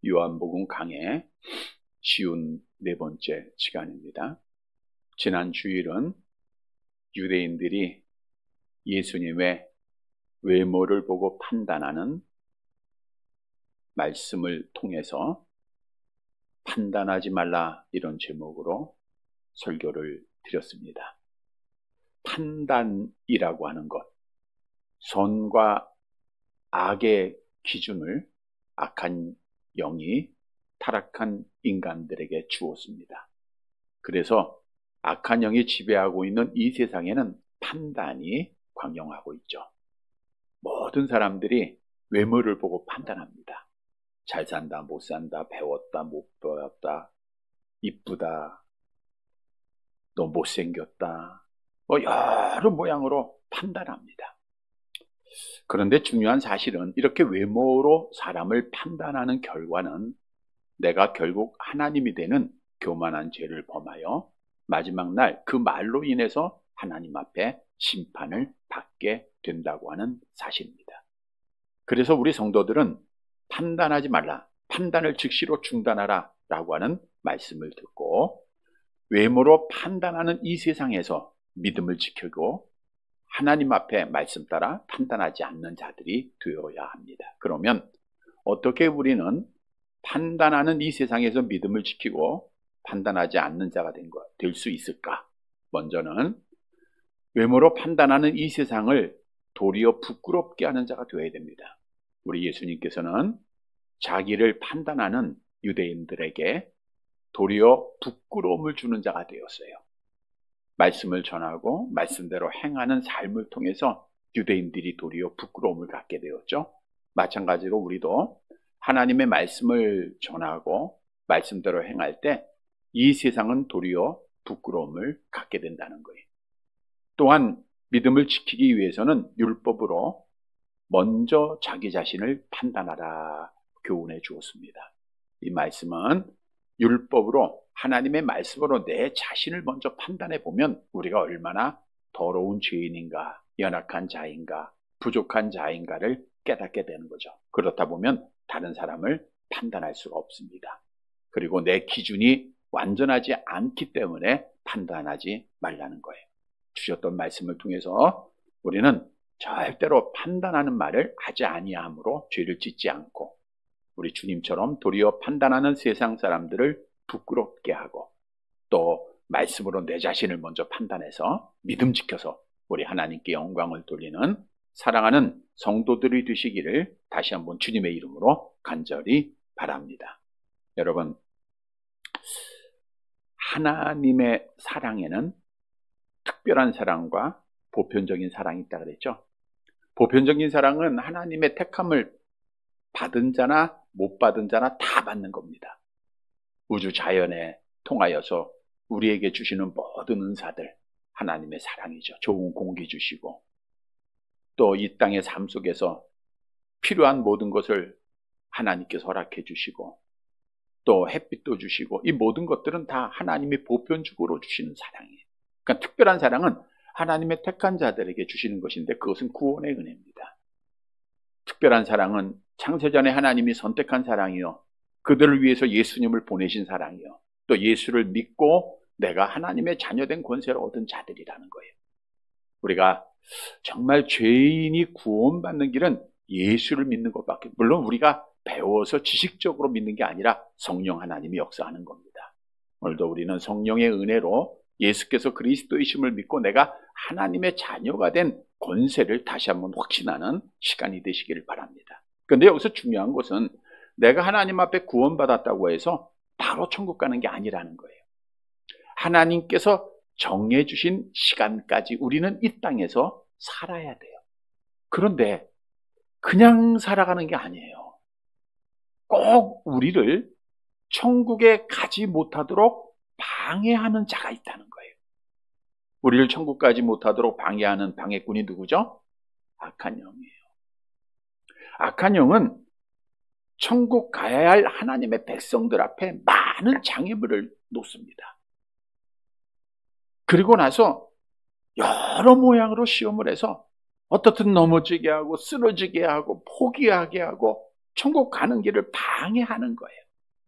요한복음 강의 쉬운 네 번째 시간입니다. 지난 주일은 유대인들이 예수님의 외모를 보고 판단하는 말씀을 통해서 판단하지 말라 이런 제목으로 설교를 드렸습니다. 판단이라고 하는 것, 선과 악의 기준을 악한 영이 타락한 인간들에게 주었습니다. 그래서 악한 영이 지배하고 있는 이 세상에는 판단이 광영하고 있죠. 모든 사람들이 외모를 보고 판단합니다. 잘 산다, 못 산다, 배웠다, 못 배웠다, 이쁘다, 너 못생겼다, 여러 모양으로 판단합니다. 그런데 중요한 사실은 이렇게 외모로 사람을 판단하는 결과는 내가 결국 하나님이 되는 교만한 죄를 범하여 마지막 날 그 말로 인해서 하나님 앞에 심판을 받게 된다고 하는 사실입니다. 그래서 우리 성도들은 판단하지 말라, 판단을 즉시로 중단하라 라고 하는 말씀을 듣고 외모로 판단하는 이 세상에서 믿음을 지키고 하나님 앞에 말씀 따라 판단하지 않는 자들이 되어야 합니다. 그러면 어떻게 우리는 판단하는 이 세상에서 믿음을 지키고 판단하지 않는 자가 될 수 있을까? 먼저는 외모로 판단하는 이 세상을 도리어 부끄럽게 하는 자가 되어야 됩니다. 우리 예수님께서는 자기를 판단하는 유대인들에게 도리어 부끄러움을 주는 자가 되었어요. 말씀을 전하고 말씀대로 행하는 삶을 통해서 유대인들이 도리어 부끄러움을 갖게 되었죠. 마찬가지로 우리도 하나님의 말씀을 전하고 말씀대로 행할 때 이 세상은 도리어 부끄러움을 갖게 된다는 거예요. 또한 믿음을 지키기 위해서는 율법으로 먼저 자기 자신을 판단하라 교훈해 주었습니다. 이 말씀은 율법으로 하나님의 말씀으로 내 자신을 먼저 판단해 보면 우리가 얼마나 더러운 죄인인가, 연약한 자인가, 부족한 자인가를 깨닫게 되는 거죠. 그렇다 보면 다른 사람을 판단할 수가 없습니다. 그리고 내 기준이 완전하지 않기 때문에 판단하지 말라는 거예요. 주셨던 말씀을 통해서 우리는 절대로 판단하는 말을 하지 아니함으로 죄를 짓지 않고 우리 주님처럼 도리어 판단하는 세상 사람들을 부끄럽게 하고 또 말씀으로 내 자신을 먼저 판단해서 믿음 지켜서 우리 하나님께 영광을 돌리는 사랑하는 성도들이 되시기를 다시 한번 주님의 이름으로 간절히 바랍니다. 여러분, 하나님의 사랑에는 특별한 사랑과 보편적인 사랑이 있다고 그랬죠. 보편적인 사랑은 하나님의 택함을 받은 자나 못 받은 자나 다 받는 겁니다. 우주 자연에 통하여서 우리에게 주시는 모든 은사들, 하나님의 사랑이죠. 좋은 공기 주시고 또 이 땅의 삶 속에서 필요한 모든 것을 하나님께서 허락해 주시고 또 햇빛도 주시고 이 모든 것들은 다 하나님이 보편적으로 주시는 사랑이에요. 그러니까 특별한 사랑은 하나님의 택한 자들에게 주시는 것인데 그것은 구원의 은혜입니다. 특별한 사랑은 창세전에 하나님이 선택한 사랑이요, 그들을 위해서 예수님을 보내신 사랑이요, 또 예수를 믿고 내가 하나님의 자녀된 권세를 얻은 자들이라는 거예요. 우리가 정말 죄인이 구원받는 길은 예수를 믿는 것밖에, 물론 우리가 배워서 지식적으로 믿는 게 아니라 성령 하나님이 역사하는 겁니다. 오늘도 우리는 성령의 은혜로 예수께서 그리스도이심을 믿고 내가 하나님의 자녀가 된 권세를 다시 한번 확신하는 시간이 되시기를 바랍니다. 그런데 여기서 중요한 것은 내가 하나님 앞에 구원받았다고 해서 바로 천국 가는 게 아니라는 거예요. 하나님께서 정해주신 시간까지 우리는 이 땅에서 살아야 돼요. 그런데 그냥 살아가는 게 아니에요. 꼭 우리를 천국에 가지 못하도록 방해하는 자가 있다는 거예요. 우리를 천국 가지 못하도록 방해하는 방해꾼이 누구죠? 악한 영이에요. 악한 영은 천국 가야 할 하나님의 백성들 앞에 많은 장애물을 놓습니다. 그리고 나서 여러 모양으로 시험을 해서 어떻든 넘어지게 하고 쓰러지게 하고 포기하게 하고 천국 가는 길을 방해하는 거예요.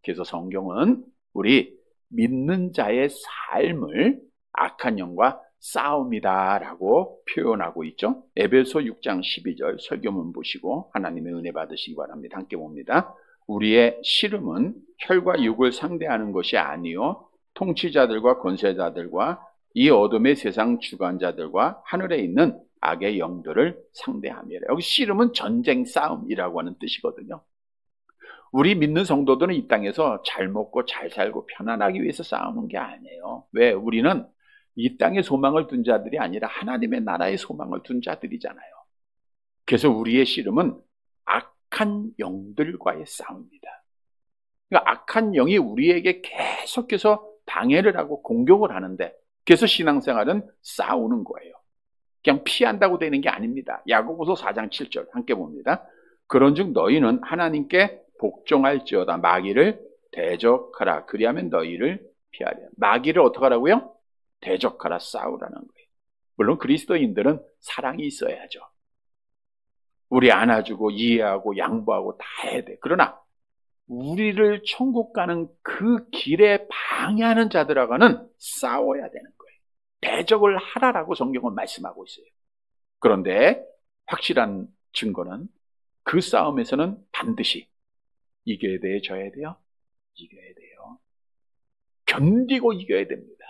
그래서 성경은 우리 믿는 자의 삶을 악한 영과 싸움이다라고 표현하고 있죠. 에베소 6장 12절 설교문 보시고 하나님의 은혜 받으시기 바랍니다. 함께 봅니다. 우리의 씨름은 혈과 육을 상대하는 것이 아니요 통치자들과 권세자들과 이 어둠의 세상 주관자들과 하늘에 있는 악의 영들을 상대함이라. 여기 씨름은 전쟁 싸움이라고 하는 뜻이거든요. 우리 믿는 성도들은 이 땅에서 잘 먹고 잘 살고 편안하기 위해서 싸우는 게 아니에요. 왜? 우리는 이 땅에 소망을 둔 자들이 아니라 하나님의 나라의 소망을 둔 자들이잖아요. 그래서 우리의 씨름은 악한 영들과의 싸움입니다. 그러니까 악한 영이 우리에게 계속해서 방해를 하고 공격을 하는데, 그래서 신앙생활은 싸우는 거예요. 그냥 피한다고 되는 게 아닙니다. 야고보서 4장 7절 함께 봅니다. 그런즉 너희는 하나님께 복종할지어다. 마귀를 대적하라. 그리하면 너희를 피하리라. 마귀를 어떻게 하라고요? 대적하라. 싸우라는 거예요. 물론 그리스도인들은 사랑이 있어야죠. 우리 안아주고 이해하고 양보하고 다 해야 돼. 그러나 우리를 천국 가는 그 길에 방해하는 자들하고는 싸워야 되는 거예요. 대적을 하라라고 성경은 말씀하고 있어요. 그런데 확실한 증거는 그 싸움에서는 반드시 이겨야 돼요, 져야 돼요? 이겨야 돼요. 견디고 이겨야 됩니다.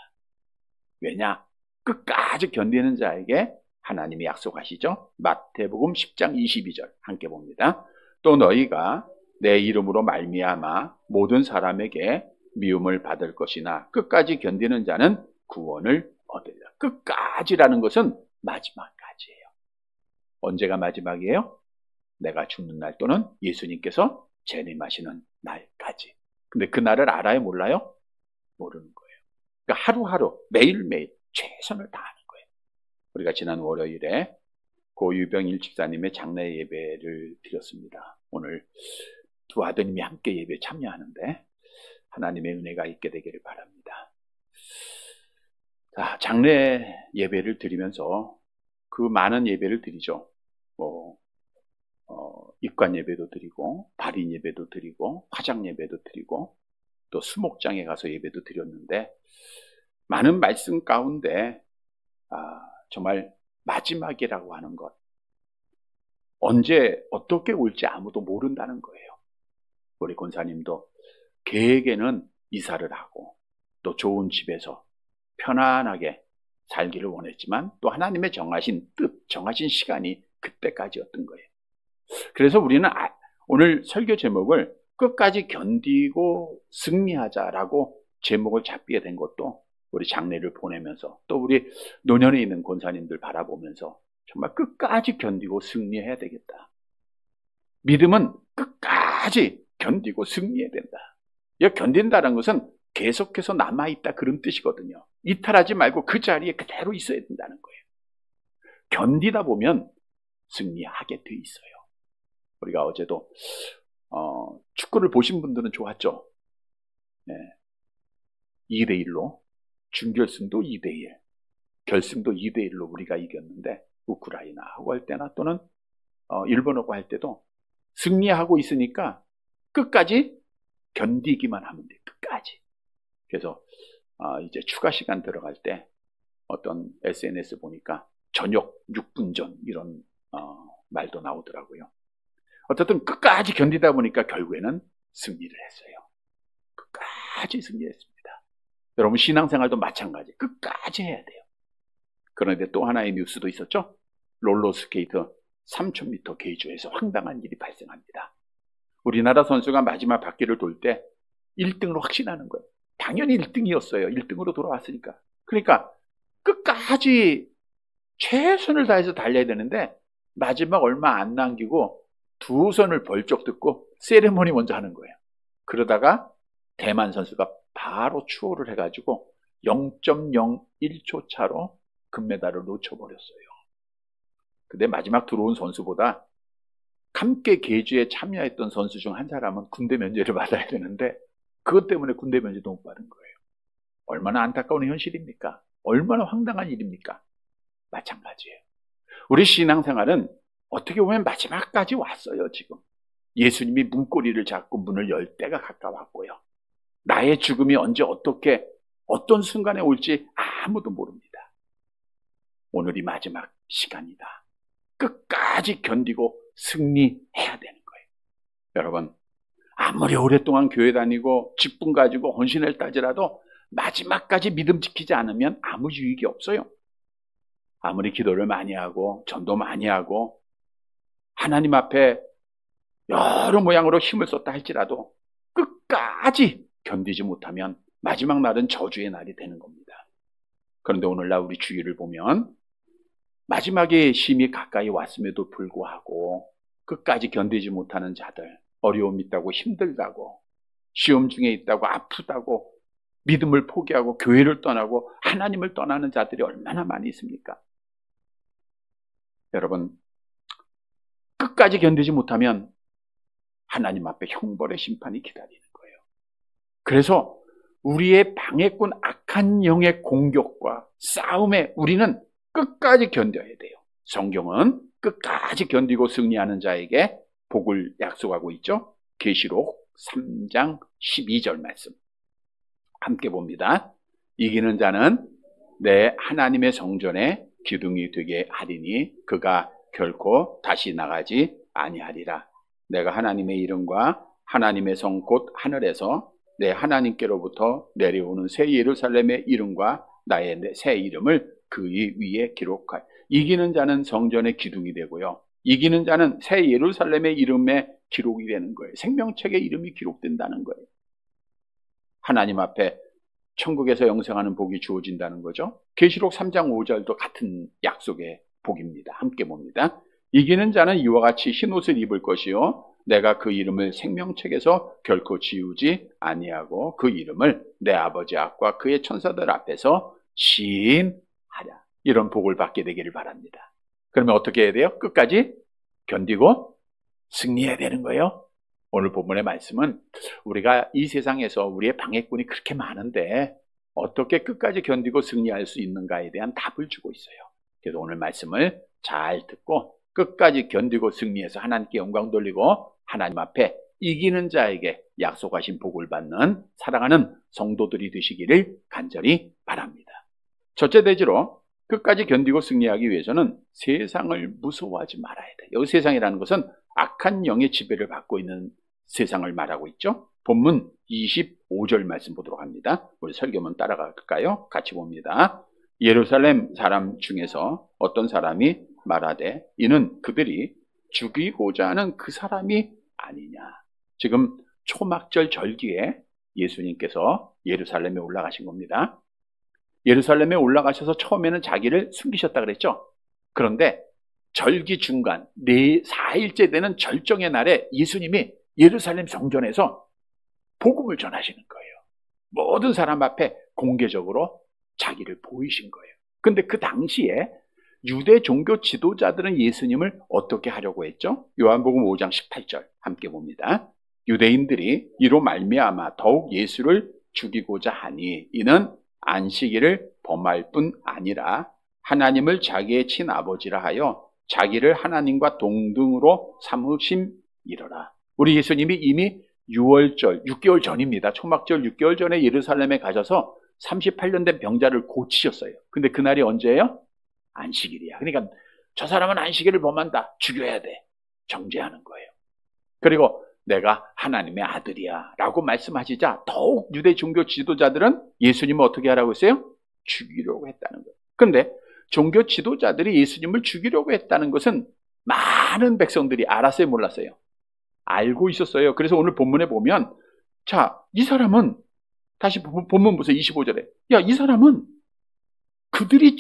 왜냐? 끝까지 견디는 자에게 하나님이 약속하시죠. 마태복음 10장 22절 함께 봅니다. 또 너희가 내 이름으로 말미암아 모든 사람에게 미움을 받을 것이나 끝까지 견디는 자는 구원을 얻으리라. 끝까지라는 것은 마지막까지예요. 언제가 마지막이에요? 내가 죽는 날 또는 예수님께서 재림하시는 날까지. 근데 그 날을 알아요? 몰라요? 모르는 거예요. 그러니까 하루하루 매일매일 최선을 다하는 거예요. 우리가 지난 월요일에 고유병일 집사님의 장례 예배를 드렸습니다. 오늘 두 아드님이 함께 예배에 참여하는데 하나님의 은혜가 있게 되기를 바랍니다. 자, 장례 예배를 드리면서 그 많은 예배를 드리죠. 입관 예배도 드리고 발인 예배도 드리고 화장 예배도 드리고 또 수목장에 가서 예배도 드렸는데 많은 말씀 가운데 정말 마지막이라고 하는 것, 언제 어떻게 올지 아무도 모른다는 거예요. 우리 권사님도 계획에는 이사를 하고 또 좋은 집에서 편안하게 살기를 원했지만 또 하나님의 정하신 뜻, 정하신 시간이 그때까지였던 거예요. 그래서 우리는 오늘 설교 제목을 끝까지 견디고 승리하자라고 제목을 잡게 된 것도 우리 장례를 보내면서 또 우리 노년에 있는 권사님들 바라보면서 정말 끝까지 견디고 승리해야 되겠다. 믿음은 끝까지 견디고 승리해야 된다. 이 견딘다는 것은 계속해서 남아있다 그런 뜻이거든요. 이탈하지 말고 그 자리에 그대로 있어야 된다는 거예요. 견디다 보면 승리하게 돼 있어요. 우리가 어제도 축구를 보신 분들은 좋았죠. 네. 2대1로 준결승도 2대1, 결승도 2대1로 우리가 이겼는데 우크라이나하고 할 때나 또는 일본하고 할 때도 승리하고 있으니까 끝까지 견디기만 하면 돼. 끝까지. 그래서 이제 추가 시간 들어갈 때 어떤 SNS 보니까 저녁 6분 전 이런 말도 나오더라고요. 어쨌든 끝까지 견디다 보니까 결국에는 승리를 했어요. 끝까지 승리했습니다. 여러분 신앙생활도 마찬가지. 끝까지 해야 돼요. 그런데 또 하나의 뉴스도 있었죠. 롤러스케이트 3000m 계주에서 황당한 일이 발생합니다. 우리나라 선수가 마지막 바퀴를 돌 때 1등으로 확신하는 거예요. 당연히 1등이었어요. 1등으로 돌아왔으니까. 그러니까 끝까지 최선을 다해서 달려야 되는데 마지막 얼마 안 남기고 두 손을 벌쩍 듣고 세레모니 먼저 하는 거예요. 그러다가 대만 선수가 바로 추월을 해가지고 0.01초 차로 금메달을 놓쳐버렸어요. 근데 마지막 들어온 선수보다 함께 계주에 참여했던 선수 중 한 사람은 군대 면제를 받아야 되는데 그것 때문에 군대 면제도 못 받은 거예요. 얼마나 안타까운 현실입니까? 얼마나 황당한 일입니까? 마찬가지예요. 우리 신앙생활은 어떻게 보면 마지막까지 왔어요. 지금 예수님이 문고리를 잡고 문을 열 때가 가까웠고요. 나의 죽음이 언제 어떻게 어떤 순간에 올지 아무도 모릅니다. 오늘이 마지막 시간이다. 끝까지 견디고 승리해야 되는 거예요. 여러분, 아무리 오랫동안 교회 다니고 직분 가지고 헌신을 따지라도 마지막까지 믿음 지키지 않으면 아무 유익이 없어요. 아무리 기도를 많이 하고 전도 많이 하고 하나님 앞에 여러 모양으로 힘을 썼다 할지라도 끝까지 견디지 못하면 마지막 날은 저주의 날이 되는 겁니다. 그런데 오늘날 우리 주위를 보면 마지막에 심히 가까이 왔음에도 불구하고 끝까지 견디지 못하는 자들, 어려움이 있다고 힘들다고, 시험 중에 있다고 아프다고, 믿음을 포기하고 교회를 떠나고 하나님을 떠나는 자들이 얼마나 많이 있습니까? 여러분, 끝까지 견디지 못하면 하나님 앞에 형벌의 심판이 기다리는 거예요. 그래서 우리의 방해꾼 악한 영의 공격과 싸움에 우리는 끝까지 견뎌야 돼요. 성경은 끝까지 견디고 승리하는 자에게 복을 약속하고 있죠. 계시록 3장 12절 말씀 함께 봅니다. 이기는 자는 내 하나님의 성전에 기둥이 되게 하리니 그가 결코 다시 나가지 아니하리라. 내가 하나님의 이름과 하나님의 성 곧 하늘에서 내 하나님께로부터 내려오는 새 예루살렘의 이름과 나의 새 이름을 그 위에 기록할. 이기는 자는 성전의 기둥이 되고요. 이기는 자는 새 예루살렘의 이름에 기록이 되는 거예요. 생명책에 이름이 기록된다는 거예요. 하나님 앞에 천국에서 영생하는 복이 주어진다는 거죠. 계시록 3장 5절도 같은 약속의 복입니다. 함께 봅니다. 이기는 자는 이와 같이 흰옷을 입을 것이요 내가 그 이름을 생명책에서 결코 지우지 아니하고 그 이름을 내 아버지 앞과 그의 천사들 앞에서 시인하랴. 이런 복을 받게 되기를 바랍니다. 그러면 어떻게 해야 돼요? 끝까지 견디고 승리해야 되는 거예요. 오늘 본문의 말씀은 우리가 이 세상에서 우리의 방해꾼이 그렇게 많은데 어떻게 끝까지 견디고 승리할 수 있는가에 대한 답을 주고 있어요. 그래서 오늘 말씀을 잘 듣고 끝까지 견디고 승리해서 하나님께 영광 돌리고 하나님 앞에 이기는 자에게 약속하신 복을 받는 사랑하는 성도들이 되시기를 간절히 바랍니다. 첫째 대지로 끝까지 견디고 승리하기 위해서는 세상을 무서워하지 말아야 돼요. 여기 세상이라는 것은 악한 영의 지배를 받고 있는 세상을 말하고 있죠. 본문 25절 말씀 보도록 합니다. 우리 설교문 따라갈까요? 같이 봅니다. 예루살렘 사람 중에서 어떤 사람이 말하되 이는 그들이 죽이고자 하는 그 사람이 아니냐. 지금 초막절 절기에 예수님께서 예루살렘에 올라가신 겁니다. 예루살렘에 올라가셔서 처음에는 자기를 숨기셨다 그랬죠. 그런데 절기 중간 4일째 되는 절정의 날에 예수님이 예루살렘 성전에서 복음을 전하시는 거예요. 모든 사람 앞에 공개적으로 자기를 보이신 거예요. 근데 그 당시에 유대 종교 지도자들은 예수님을 어떻게 하려고 했죠? 요한복음 5장 18절 함께 봅니다. 유대인들이 이로 말미암아 더욱 예수를 죽이고자 하니 이는 안식일을 범할 뿐 아니라 하나님을 자기의 친아버지라 하여 자기를 하나님과 동등으로 삼으심이로라. 우리 예수님이 이미 6월절, 6개월 전입니다. 초막절 6개월 전에 예루살렘에 가셔서 38년 된 병자를 고치셨어요. 근데 그날이 언제예요? 안식일이야. 그러니까 저 사람은 안식일을 범한다. 죽여야 돼. 정죄하는 거예요. 그리고 내가 하나님의 아들이야 라고 말씀하시자 더욱 유대 종교 지도자들은 예수님을 어떻게 하라고 했어요? 죽이려고 했다는 거예요. 그런데 종교 지도자들이 예수님을 죽이려고 했다는 것은 많은 백성들이 알았어요, 몰랐어요? 알고 있었어요. 그래서 오늘 본문에 보면 자, 이 사람은 다시 본문 보세요. 25절에 야, 이 사람은 그들이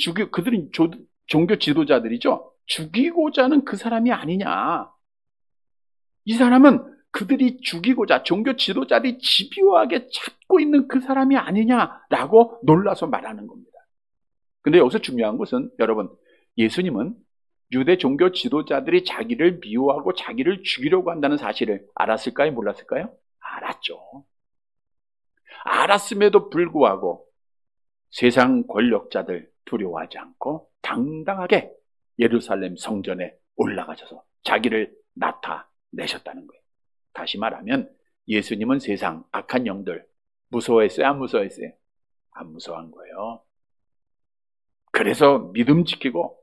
종교 지도자들이죠. 죽이고자 하는 그 사람이 아니냐. 이 사람은 그들이 죽이고자 종교 지도자들이 집요하게 찾고 있는 그 사람이 아니냐라고 놀라서 말하는 겁니다. 근데 여기서 중요한 것은 여러분, 예수님은 유대 종교 지도자들이 자기를 미워하고 자기를 죽이려고 한다는 사실을 알았을까요? 몰랐을까요? 알았죠. 알았음에도 불구하고 세상 권력자들 두려워하지 않고 당당하게 예루살렘 성전에 올라가셔서 자기를 나타내셨다는 거예요. 다시 말하면 예수님은 세상 악한 영들 무서워했어요? 안 무서워했어요? 안 무서워한 거예요. 그래서 믿음 지키고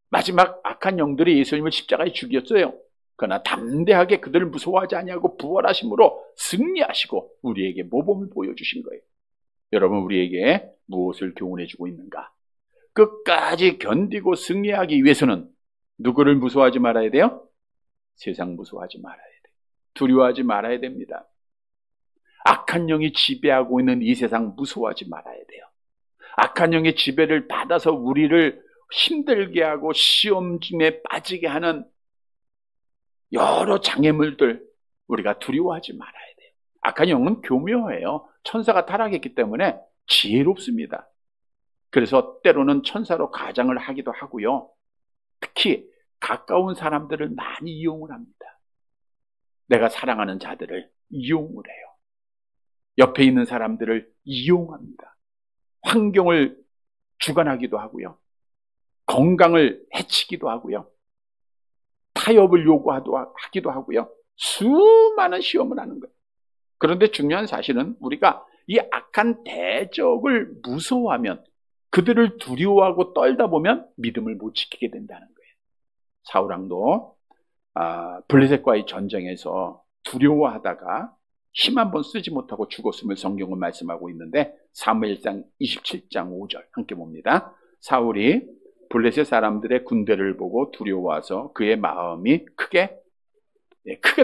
마지막 악한 영들이 예수님을 십자가에 죽였어요. 그러나 담대하게 그들을 무서워하지 아니하고 부활하심으로 승리하시고 우리에게 모범을 보여주신 거예요. 여러분, 우리에게 무엇을 교훈해 주고 있는가? 끝까지 견디고 승리하기 위해서는 누구를 무서워하지 말아야 돼요? 세상 무서워하지 말아야 돼요. 두려워하지 말아야 됩니다. 악한 영이 지배하고 있는 이 세상 무서워하지 말아야 돼요. 악한 영의 지배를 받아서 우리를 힘들게 하고 시험중에 빠지게 하는 여러 장애물들 우리가 두려워하지 말아야 돼요. 악한 영은 교묘해요. 천사가 타락했기 때문에 지혜롭습니다. 그래서 때로는 천사로 가장을 하기도 하고요. 특히 가까운 사람들을 많이 이용을 합니다. 내가 사랑하는 자들을 이용을 해요. 옆에 있는 사람들을 이용합니다. 환경을 주관하기도 하고요. 건강을 해치기도 하고요. 타협을 요구하기도 하고요. 수많은 시험을 하는 거예요. 그런데 중요한 사실은 우리가 이 악한 대적을 무서워하면, 그들을 두려워하고 떨다 보면 믿음을 못 지키게 된다는 거예요. 사울왕도 블레셋과의 전쟁에서 두려워하다가 힘 한 번 쓰지 못하고 죽었음을 성경은 말씀하고 있는데, 사무엘상 27장 5절 함께 봅니다. 사울이 블레셋 사람들의 군대를 보고 두려워와서 그의 마음이 크게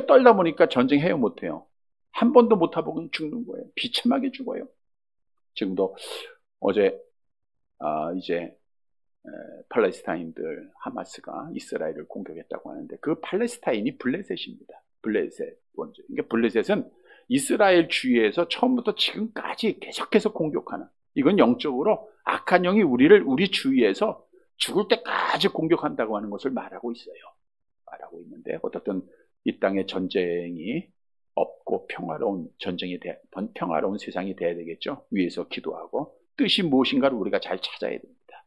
떨다 보니까 전쟁해요 못해요. 한 번도 못 타보고 죽는 거예요. 비참하게 죽어요. 지금도 어제 이제 팔레스타인들 하마스가 이스라엘을 공격했다고 하는데, 그 팔레스타인이 블레셋입니다. 블레셋 원조. 그러니까 블레셋은 이스라엘 주위에서 처음부터 지금까지 계속해서 공격하는, 이건 영적으로 악한 영이 우리 주위에서 죽을 때까지 공격한다고 하는 것을 말하고 있어요. 말하고 있는데, 어떻든 이 땅에 전쟁이 없고 평화로운 평화로운 세상이 돼야 되겠죠. 위에서 기도하고 뜻이 무엇인가를 우리가 잘 찾아야 됩니다.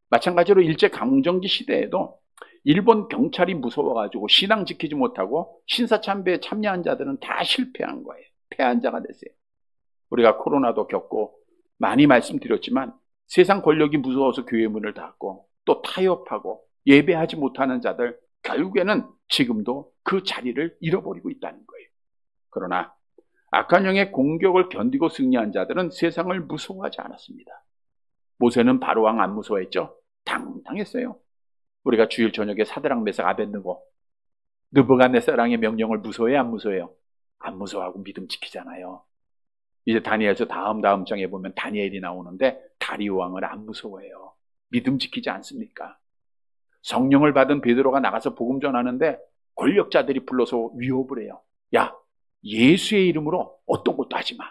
마찬가지로 일제강점기 시대에도 일본 경찰이 무서워가지고 신앙 지키지 못하고 신사참배에 참여한 자들은 다 실패한 거예요. 패한 자가 됐어요. 우리가 코로나도 겪고 많이 말씀드렸지만, 세상 권력이 무서워서 교회 문을 닫고 또 타협하고 예배하지 못하는 자들, 결국에는 지금도 그 자리를 잃어버리고 있다는 거예요. 그러나 악한 영의 공격을 견디고 승리한 자들은 세상을 무서워하지 않았습니다. 모세는 바로왕 안 무서워했죠? 당당했어요. 우리가 주일 저녁에 사드락 메삭 아벳느고 느부갓네살왕의 명령을 무서워해 안 무서워해요? 안 무서워하고 믿음 지키잖아요. 이제 다니엘서 다음 장에 보면 다니엘이 나오는데 다리오 왕을 안 무서워해요. 믿음 지키지 않습니까? 성령을 받은 베드로가 나가서 복음 전하는데 권력자들이 불러서 위협을 해요. 야, 예수의 이름으로 어떤 것도 하지 마.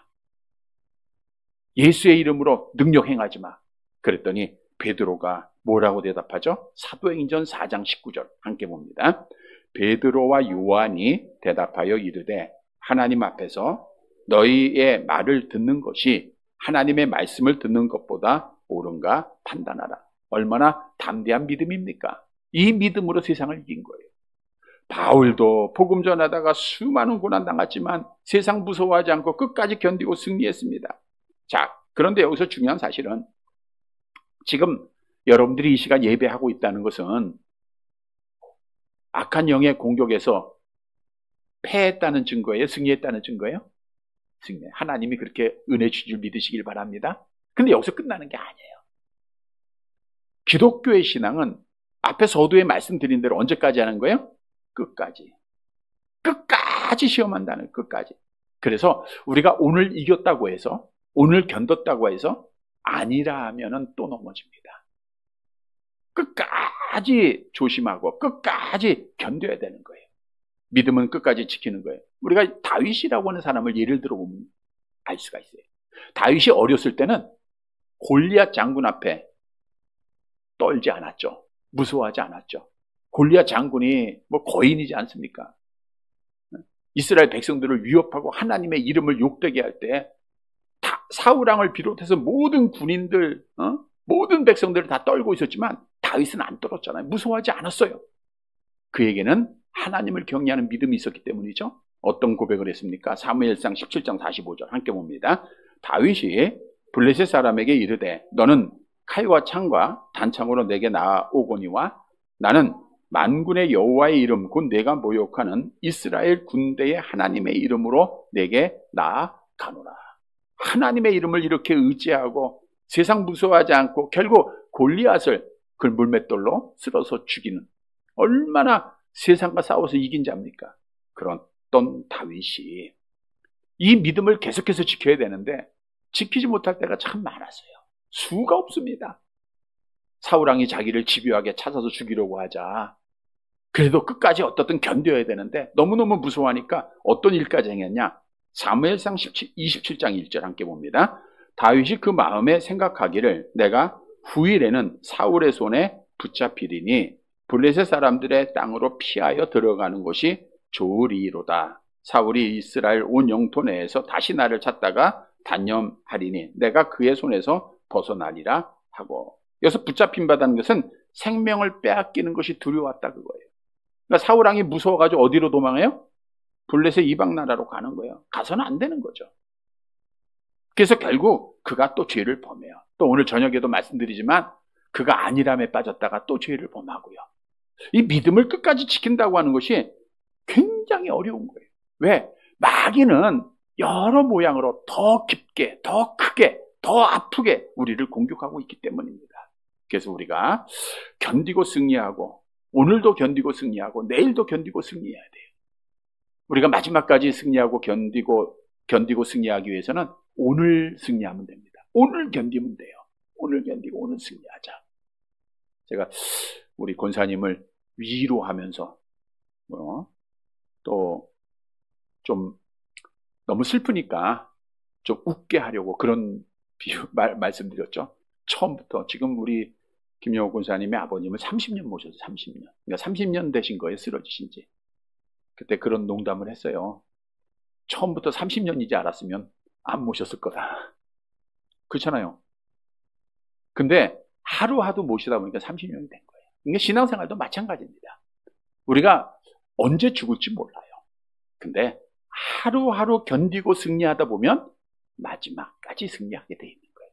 예수의 이름으로 능력 행하지 마. 그랬더니 베드로가 뭐라고 대답하죠? 사도행전 4장 19절 함께 봅니다. 베드로와 요한이 대답하여 이르되 하나님 앞에서 너희의 말을 듣는 것이 하나님의 말씀을 듣는 것보다 옳은가 판단하라. 얼마나 담대한 믿음입니까? 이 믿음으로 세상을 이긴 거예요. 바울도 복음 전하다가 수많은 고난 당했지만 세상 무서워하지 않고 끝까지 견디고 승리했습니다. 자, 그런데 여기서 중요한 사실은 지금 여러분들이 이 시간 예배하고 있다는 것은 악한 영의 공격에서 패했다는 증거예요? 승리했다는 증거예요? 승리. 하나님이 그렇게 은혜 주실 줄 믿으시길 바랍니다. 근데 여기서 끝나는 게 아니에요. 기독교의 신앙은 앞에 서두에 말씀드린 대로 언제까지 하는 거예요? 끝까지. 끝까지 시험한다는, 끝까지. 그래서 우리가 오늘 이겼다고 해서, 오늘 견뎠다고 해서 아니라 하면은 또 넘어집니다. 끝까지 조심하고 끝까지 견뎌야 되는 거예요. 믿음은 끝까지 지키는 거예요. 우리가 다윗이라고 하는 사람을 예를 들어보면 알 수가 있어요. 다윗이 어렸을 때는 골리앗 장군 앞에 떨지 않았죠. 무서워하지 않았죠. 골리앗 장군이 뭐 거인이지 않습니까? 이스라엘 백성들을 위협하고 하나님의 이름을 욕되게 할 때 사울왕을 비롯해서 모든 군인들, 모든 백성들을 다 떨고 있었지만 다윗은 안 떨었잖아요. 무서워하지 않았어요. 그에게는 하나님을 경외하는 믿음이 있었기 때문이죠. 어떤 고백을 했습니까? 사무엘상 17장 45절 함께 봅니다. 다윗이 블레셋 사람에게 이르되 너는 칼과 창과 단창으로 내게 나아오거니와 나는 만군의 여호와의 이름 곧 내가 모욕하는 이스라엘 군대의 하나님의 이름으로 내게 나아가노라. 하나님의 이름을 이렇게 의지하고 세상 무서워하지 않고 결국 골리앗을 그 물맷돌로 쓸어서 죽이는, 얼마나 세상과 싸워서 이긴 자입니까? 그런 다윗이 이 믿음을 계속해서 지켜야 되는데 지키지 못할 때가 참 많았어요. 수가 없습니다. 사울왕이 자기를 집요하게 찾아서 죽이려고 하자. 그래도 끝까지 어떻든 견뎌야 되는데 너무너무 무서워하니까 어떤 일까지 행했냐? 사무엘상 27장 1절 함께 봅니다. 다윗이 그 마음에 생각하기를 내가 후일에는 사울의 손에 붙잡히리니 블레셋 사람들의 땅으로 피하여 들어가는 것이 좋으리로다. 사울이 이스라엘 온 영토 내에서 다시 나를 찾다가 단념하리니 내가 그의 손에서 벗어나리라 하고, 여기서 붙잡힌 바다는 것은 생명을 빼앗기는 것이 두려웠다 그거예요. 그러니까 사울왕이 무서워가지고 어디로 도망해요? 블레셋 이방 나라로 가는 거예요. 가서는 안 되는 거죠. 그래서 결국 그가 또 죄를 범해요. 또 오늘 저녁에도 말씀드리지만 그가 안일함에 빠졌다가 또 죄를 범하고요. 이 믿음을 끝까지 지킨다고 하는 것이 굉장히 어려운 거예요. 왜? 마귀는 여러 모양으로 더 깊게, 더 크게, 더 아프게 우리를 공격하고 있기 때문입니다. 그래서 우리가 견디고 승리하고, 오늘도 견디고 승리하고 내일도 견디고 승리해야 돼요. 우리가 마지막까지 승리하고 견디고 승리하기 위해서는 오늘 승리하면 됩니다. 오늘 견디면 돼요. 오늘 견디고 오늘 승리하자. 제가 우리 권사님을 위로하면서 또 좀 너무 슬프니까 좀 웃게 하려고 그런 말씀드렸죠. 처음부터. 지금 우리 김영호 권사님의 아버님을 30년 모셔서 30년. 그러니까 30년 되신 거예요, 쓰러지신 지. 그때 그런 농담을 했어요. 처음부터 30년이지 알았으면 안 모셨을 거다. 그렇잖아요. 근데 하루하루 모시다 보니까 30년이 된 거예요. 그러니까 신앙생활도 마찬가지입니다. 우리가 언제 죽을지 몰라요. 근데 하루하루 견디고 승리하다 보면 마지막까지 승리하게 돼 있는 거예요.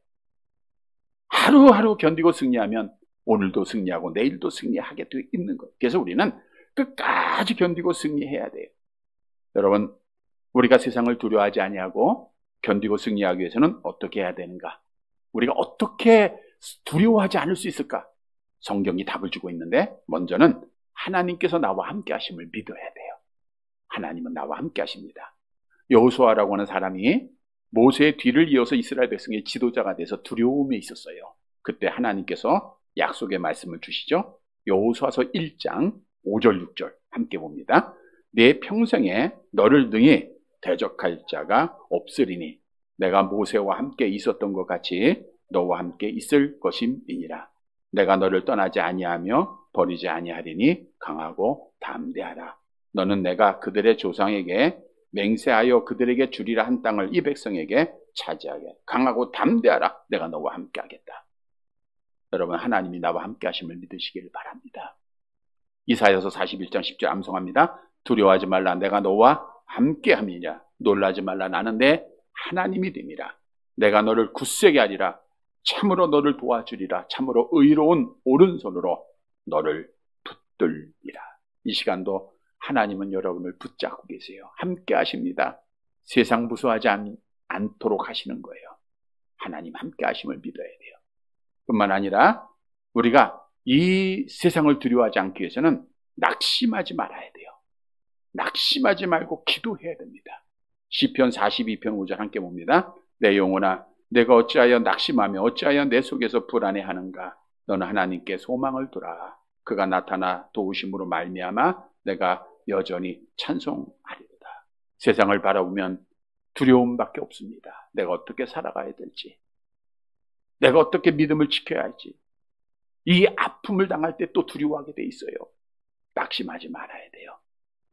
하루하루 견디고 승리하면 오늘도 승리하고 내일도 승리하게 돼 있는 거예요. 그래서 우리는 끝까지 견디고 승리해야 돼요. 여러분, 우리가 세상을 두려워하지 아니하고 견디고 승리하기 위해서는 어떻게 해야 되는가? 우리가 어떻게 두려워하지 않을 수 있을까? 성경이 답을 주고 있는데, 먼저는 하나님께서 나와 함께 하심을 믿어야 돼요. 하나님은 나와 함께 하십니다. 여호수아라고 하는 사람이 모세의 뒤를 이어서 이스라엘 백성의 지도자가 돼서 두려움에 있었어요. 그때 하나님께서 약속의 말씀을 주시죠. 여호수아서 1장 5절 6절 함께 봅니다. 내 평생에 너를 능히 대적할 자가 없으리니 내가 모세와 함께 있었던 것 같이 너와 함께 있을 것임이니라. 내가 너를 떠나지 아니하며 버리지 아니하리니 강하고 담대하라. 너는 내가 그들의 조상에게 맹세하여 그들에게 주리라 한 땅을 이 백성에게 차지하게. 강하고 담대하라. 내가 너와 함께 하겠다. 여러분, 하나님이 나와 함께 하심을 믿으시기를 바랍니다. 이사야서 41장 10절 암송합니다. 두려워하지 말라. 내가 너와 함께 함이니라. 놀라지 말라. 나는 내 하나님이 됨이라. 내가 너를 굳세게 하리라. 참으로 너를 도와주리라. 참으로 의로운 오른손으로 너를 붙들리라. 이 시간도 하나님은 여러분을 붙잡고 계세요. 함께 하십니다. 세상 무서워하지 않도록 하시는 거예요. 하나님 함께 하심을 믿어야 돼요. 뿐만 아니라 우리가 이 세상을 두려워하지 않기 위해서는 낙심하지 말아야 돼요. 낙심하지 말고 기도해야 됩니다. 시편 42편 5절 함께 봅니다. 내 영혼아, 내가 어찌하여 낙심하며 어찌하여 내 속에서 불안해하는가? 너는 하나님께 소망을 두라. 그가 나타나 도우심으로 말미암아 내가 여전히 찬송하리로다. 세상을 바라보면 두려움밖에 없습니다. 내가 어떻게 살아가야 될지, 내가 어떻게 믿음을 지켜야 할지, 이 아픔을 당할 때 또 두려워하게 돼 있어요. 낙심하지 말아야 돼요.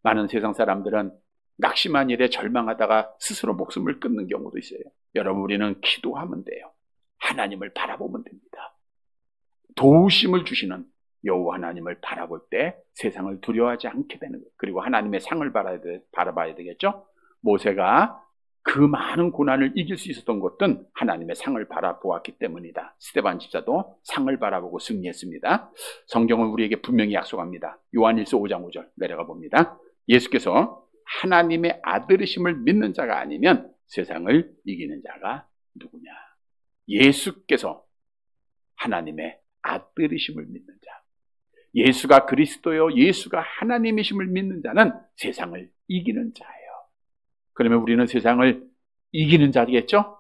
많은 세상 사람들은 낙심한 일에 절망하다가 스스로 목숨을 끊는 경우도 있어요. 여러분, 우리는 기도하면 돼요. 하나님을 바라보면 됩니다. 도우심을 주시는 여호와 하나님을 바라볼 때 세상을 두려워하지 않게 되는 거예요. 그리고 하나님의 상을 바라봐야 되겠죠. 모세가 그 많은 고난을 이길 수 있었던 것은 하나님의 상을 바라보았기 때문이다. 스데반 집사도 상을 바라보고 승리했습니다. 성경은 우리에게 분명히 약속합니다. 요한일서 5장 5절 내려가 봅니다. 예수께서 하나님의 아들이심을 믿는 자가 아니면 세상을 이기는 자가 누구냐? 예수께서 하나님의 아들이심을 믿는 자, 예수가 그리스도요, 예수가 하나님이심을 믿는 자는 세상을 이기는 자예요. 그러면 우리는 세상을 이기는 자겠죠?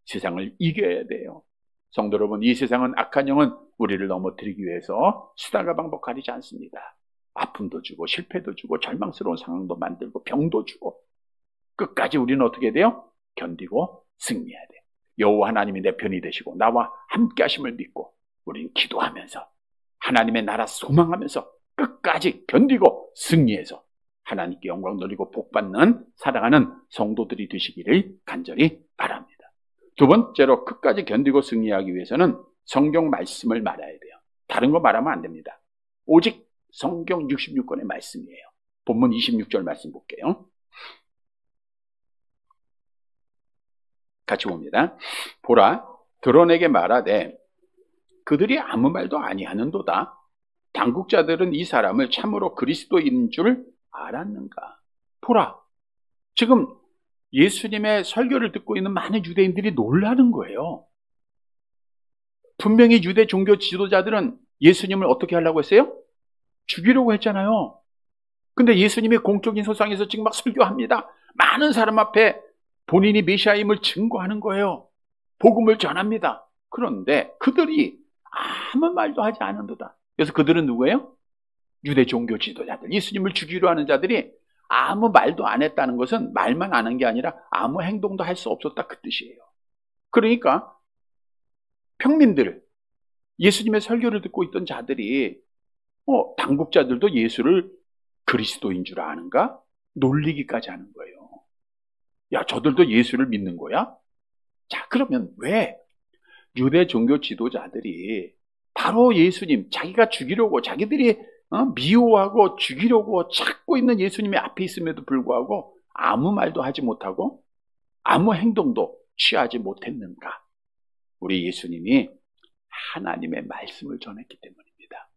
세상을 이겨야 돼요. 성도 여러분, 이 세상은 악한 영은 우리를 넘어뜨리기 위해서 수단과 방법 가리지 않습니다. 아픔도 주고 실패도 주고 절망스러운 상황도 만들고 병도 주고, 끝까지 우리는 어떻게 돼요? 견디고 승리해야 돼요. 여호와 하나님이 내 편이 되시고 나와 함께 하심을 믿고 우리는 기도하면서 하나님의 나라 소망하면서 끝까지 견디고 승리해서 하나님께 영광 돌리고 복받는 살아가는 성도들이 되시기를 간절히 바랍니다. 두 번째로 끝까지 견디고 승리하기 위해서는 성경 말씀을 말해야 돼요. 다른 거 말하면 안 됩니다. 오직 성경 66권의 말씀이에요. 본문 26절 말씀 볼게요. 같이 봅니다. 보라, 드러내게 말하되 그들이 아무 말도 아니하는도다. 당국자들은 이 사람을 참으로 그리스도인 줄 알았는가? 보라, 지금 예수님의 설교를 듣고 있는 많은 유대인들이 놀라는 거예요. 분명히 유대 종교 지도자들은 예수님을 어떻게 하려고 했어요? 죽이려고 했잖아요. 근데 예수님이 공적인 소상에서 지금 막 설교합니다. 많은 사람 앞에 본인이 메시아임을 증거하는 거예요. 복음을 전합니다. 그런데 그들이 아무 말도 하지 않는도다. 그래서 그들은 누구예요? 유대 종교 지도자들, 예수님을 죽이려 하는 자들이 아무 말도 안 했다는 것은 말만 안 한 게 아니라 아무 행동도 할 수 없었다, 그 뜻이에요. 그러니까 평민들, 예수님의 설교를 듣고 있던 자들이 당국자들도 예수를 그리스도인 줄 아는가? 놀리기까지 하는 거예요. 야, 저들도 예수를 믿는 거야? 자, 그러면 왜 유대 종교 지도자들이 바로 예수님, 자기가 죽이려고, 자기들이 미워하고 죽이려고 찾고 있는 예수님이 앞에 있음에도 불구하고 아무 말도 하지 못하고 아무 행동도 취하지 못했는가? 우리 예수님이 하나님의 말씀을 전했기 때문입니다.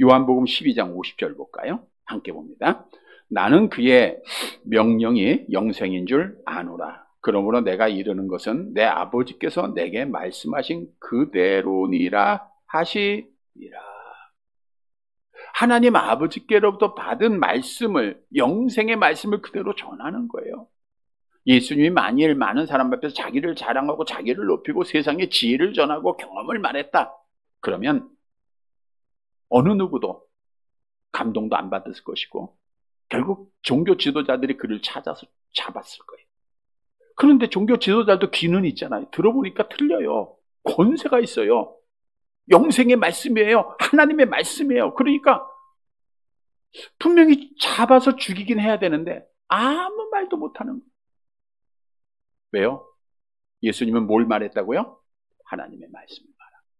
요한복음 12장 50절 볼까요? 함께 봅니다. 나는 그의 명령이 영생인 줄 아노라. 그러므로 내가 이르는 것은 내 아버지께서 내게 말씀하신 그대로니라 하시니라. 하나님 아버지께로부터 받은 말씀을, 영생의 말씀을 그대로 전하는 거예요. 예수님이 만일 많은 사람 앞에서 자기를 자랑하고 자기를 높이고 세상의 지혜를 전하고 경험을 말했다. 그러면 어느 누구도 감동도 안 받았을 것이고 결국 종교 지도자들이 그를 찾아서 잡았을 거예요. 그런데 종교 지도자도 귀는 있잖아요. 들어보니까 틀려요. 권세가 있어요. 영생의 말씀이에요. 하나님의 말씀이에요. 그러니까 분명히 잡아서 죽이긴 해야 되는데 아무 말도 못하는 거예요. 왜요? 예수님은 뭘 말했다고요? 하나님의 말씀을 말합니다.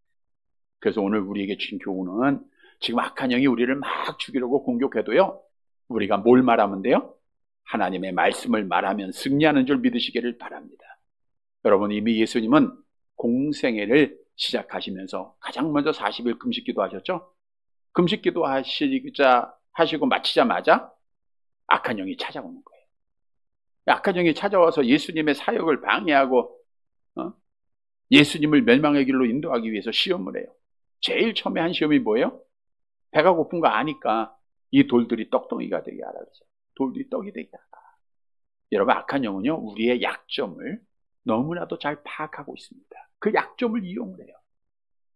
그래서 오늘 우리에게 준 교훈은 지금 악한 영이 우리를 막 죽이려고 공격해도요, 우리가 뭘 말하면 돼요? 하나님의 말씀을 말하면 승리하는 줄 믿으시기를 바랍니다. 여러분, 이미 예수님은 공생애를 시작하시면서 가장 먼저 40일 금식기도 하셨죠? 금식기도 하시고 마치자마자 악한 영이 찾아오는 거예요. 악한 영이 찾아와서 예수님의 사역을 방해하고 예수님을 멸망의 길로 인도하기 위해서 시험을 해요. 제일 처음에 한 시험이 뭐예요? 배가 고픈 거 아니까 이 돌들이 떡덩이가 되게 하라 그러죠. 돌들이 떡이 되게 하라. 여러분, 악한 영은요, 우리의 약점을 너무나도 잘 파악하고 있습니다. 그 약점을 이용을 해요.